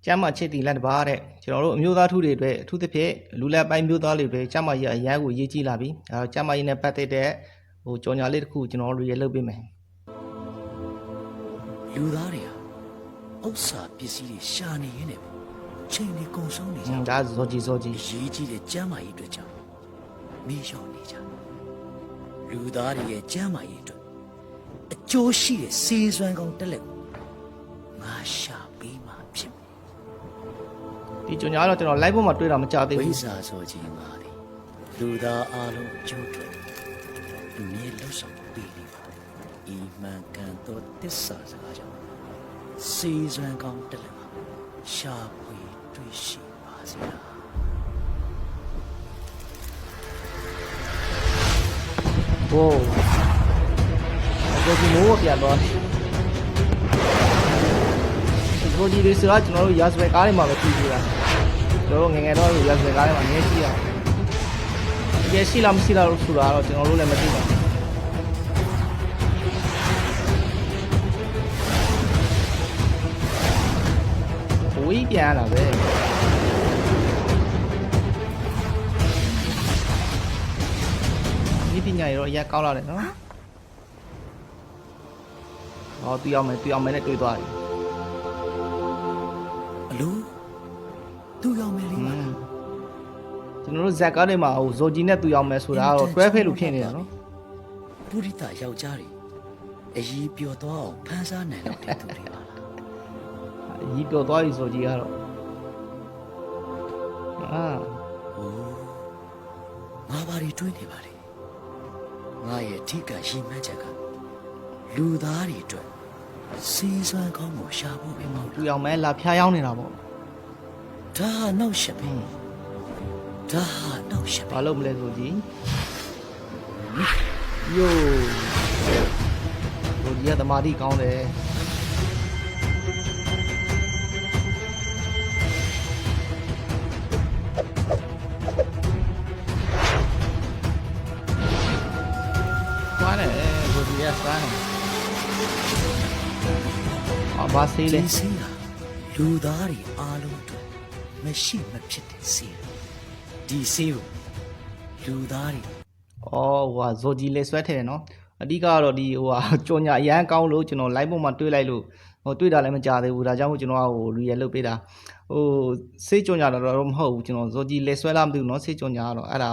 ကျမ်းမာချစ်တီလက်တပါးတဲ့ကျွန်တော်တို့အမျိုးသားထုတွေအတွက်အထူးသဖြင့်လူလက်ပိုင်းမျိုးသားတွေအတွက်ကျမ်းမာရေးအရန်ကိုရေးကြည့်လာပြီအဲတော့ကျမ်းမာရေးနဲ့ပတ်သက်တဲ့ကြော်ညာလေးတစ်ခုကျွန်တော်တို့ရေလုပ်ပေးမယ်လူသားတွေဟာဥစ္စာပစ္စည်းတွေရှာနေရင်းနဲ့ချိန်တွေကုန်ဆုံးနေကြဒါဇောကြီးရေးကြီးတဲ့ကျမ်းမာရေးအတွက်ကြောင့်မေ့လျော့နေကြလူသားတွေရဲ့ကျမ်းမာရေးအတွက်အကျိုးရှိတဲ့စေစွမ်းကောင်းတက်လက်ငါရှာပေးမှဖြစ်ဒီကြော်ညာတော့ကျွန်တော် live ပေါ်မှာတွေ့တာမကြသေးဘူးဝိဇာဆိုခြင်းပါလေလူသားအားလုံးအကျိုးအတွက်လူမျိုးလှုပ်ဆောင်ပေးနေပါဤမှန်ကန်သောတစ္ဆာစကားကြောင့်စေစွမ်းကောင်းတက်လက်ရှာဖွေတွေ့ရှိပါစေလားโอ้ဒီမိုးပြန်တော့ဒီတွေဆိုတော့ကျွန်တော်တို့ရာဇဝဲကားတွေမှာပဲကြည့်ကြတာကျွန်တော်တို့ငယ်ငယ်တော့ရာဇဝဲကားတွေမှာနည်းကြည့်ရတကယ်ရှိလားမရှိလားလို့ဆိုတာတော့ကျွန်တော်တို့လည်းမသိပါဘူးဝေးပြန်ရတာပဲဒီပညာရတော့အရက်ကောက်လာတယ်နော်ဟောတူအောင်မယ်နဲ့တွေ့သွားပြီအလိုတူအောင်မယ်လေးပါကျွန်တော်တို့ဇက်ကားတွေမှာဟိုဇိုဂျီနဲ့တူအောင်မယ်ဆိုတာတော့တွဲဖဲလို့ဖြစ်နေတာနော်ပုရိသယောက်ျားတွေအကြီးပျော်သွားအောင်ဖန်ဆားနိုင်တော့တဲ့သူတွေပါလားအကြီးပျော်သွားပြီဇိုဂျီကတော့ငါဘာတွေတွေးနေပါလဲငါရဲ့ထိကရှိမှန်းချက်ကလူသားတွေအတွက်စီးစွမ်းကောင်းကိုရှာဖို့ပဲမဟုတ်တူအောင်မဲလာဖျားရောက်နေတာပေါ့ဒါနောက်ရှက်ပဲဒါနောက်ရှက်ဘာလို့မလဲဆိုကြီးယိုဘိုဒီရသမာဓိကောင်းတယ်သွားတယ်ဘိုဒီရစားတယ်ဘာစီးလဲစီးတာလူသားတွေအားလုံးတို့မရှိမဖြစ်တဲ့စီးဒီစီးကိုလူသားတွေဟိုဇိုဂျီလေးဆွဲထည့်တယ်နော်အဓိကတော့ဒီကြော်ညာအရန်ကောင်းလို့ကျွန်တော် live ပေါ်မှာတွေ့လိုက်လို့တွေ့တာလည်းမကြသေးဘူးဒါကြောင့်မို့ကျွန်တော်real လုပ်ပေးတာစေးကြော်ညာတော့မဟုတ်ဘူးကျွန်တော်ဇိုဂျီလေးဆွဲလားမသိဘူးနော်စေးကြော်ညာကတော့အဲ့ဒါ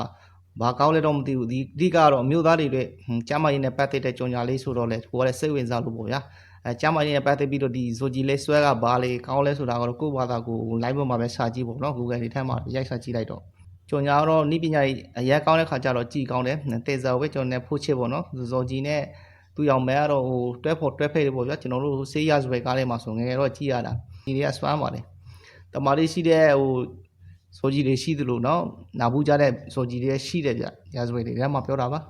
ဘာကောင်းလဲတော့မသိဘူးဒီအဓိကတော့အမျိုးသားတွေအတွက်ကျမ်းမာရေးနဲ့ပတ်သက်တဲ့ကြော်ညာလေးဆိုတော့လေကိုယ်ကလည်းစိတ်ဝင်စားလို့ပေါ့ဗျာကျမ်းမာရေးနဲ့ပတ်သက်ပြီးတော့ဒီဇိုဂျီလေးဆွဲကဘာလေကောင်းလဲဆိုတာကတော့ကိုယ့်ဘာသာကို live ပေါ်မှာပဲစာကြည့်ပေါ့နော် Google တွေထဲမှာရိုက်စာကြည့်လိုက်တော့ကြော်ညာတော့နိပညာရေးအရက်ကောင်းတဲ့ခါကျတော့ကြည်ကောင်းတယ်တေဇာဝဲကျွန်တော်နဲ့ဖိုးချစ်ပေါ့နော်ဇော်ဂျီနဲ့သူ့ရောင်မဲကတော့တွဲဖက်တယ်ပေါ့ဗျာကျွန်တော်တို့ဆေးရဇွဲကားထဲမှာဆိုငယ်ငယ်တော့ကြည်ရတာဒီတွေကစွမ်းပါတယ်တမားလေးရှိတဲ့ဇော်ဂျီတွေရှိသလိုနော်နာဘူးကြတဲ့ဇော်ဂျီတွေရှိတယ်ဗျရာဇဝဲတွေထဲမှာပြောတာပါ